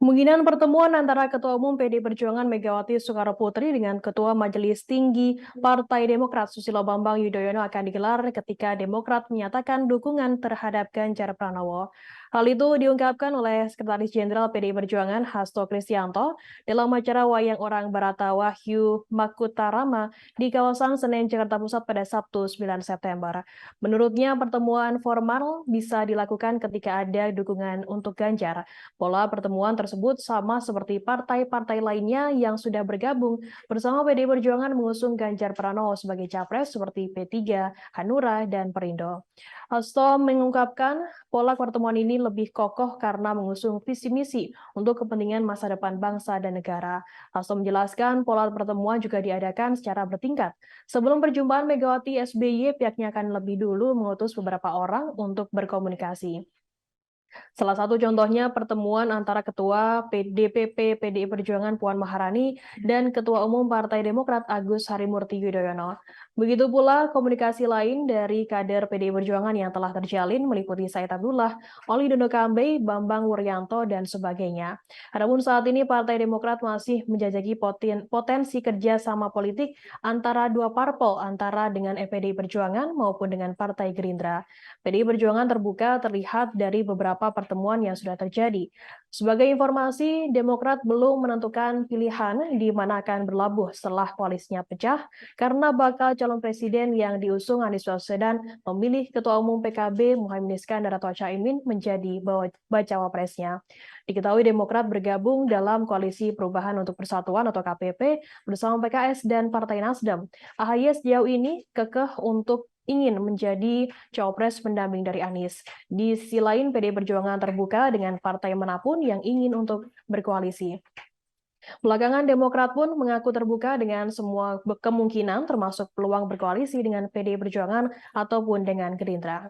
Kemungkinan pertemuan antara Ketua Umum PD Perjuangan Megawati Soekarnoputri dengan Ketua Majelis Tinggi Partai Demokrat Susilo Bambang Yudhoyono akan digelar ketika Demokrat menyatakan dukungan terhadap Ganjar Pranowo. Hal itu diungkapkan oleh Sekretaris Jenderal PDI Perjuangan Hasto Kristianto dalam acara Wayang Orang Barata Wahyu Makutarama di kawasan Senen, Jakarta Pusat pada Sabtu 9 September. Menurutnya pertemuan formal bisa dilakukan ketika ada dukungan untuk Ganjar. Pola pertemuan tersebut sama seperti partai-partai lainnya yang sudah bergabung bersama PDI Perjuangan mengusung Ganjar Pranowo sebagai capres seperti P3, Hanura, dan Perindo. Hasto mengungkapkan pola pertemuan ini lebih kokoh karena mengusung visi misi untuk kepentingan masa depan bangsa dan negara. Hasto menjelaskan pola pertemuan juga diadakan secara bertingkat. Sebelum perjumpaan Megawati SBY, pihaknya akan lebih dulu mengutus beberapa orang untuk berkomunikasi. Salah satu contohnya pertemuan antara Ketua DPP PDI Perjuangan Puan Maharani dan Ketua Umum Partai Demokrat Agus Harimurti Yudhoyono. Begitu pula komunikasi lain dari kader PDI Perjuangan yang telah terjalin meliputi Said Abdullah, Oli Dondo Kambe, Bambang Wuryanto, dan sebagainya. Adapun saat ini Partai Demokrat masih menjajaki potensi kerjasama politik antara dua parpol, antara dengan PDI Perjuangan maupun dengan Partai Gerindra. PDI Perjuangan terbuka terlihat dari beberapa pertemuan yang sudah terjadi. Sebagai informasi, Demokrat belum menentukan pilihan di mana akan berlabuh setelah koalisinya pecah karena bakal calon presiden yang diusung Anies Baswedan memilih Ketua Umum PKB Muhaimin Iskandar atau Caimin menjadi bacawa presnya. Diketahui Demokrat bergabung dalam Koalisi Perubahan untuk Persatuan atau KPP bersama PKS dan Partai Nasdem. AHY sejauh ini kekeh untuk ingin menjadi cawapres pendamping dari Anies. Di sisi lain, PDI Perjuangan terbuka dengan partai manapun yang ingin untuk berkoalisi. Belakangan Demokrat pun mengaku terbuka dengan semua kemungkinan termasuk peluang berkoalisi dengan PDI Perjuangan ataupun dengan Gerindra.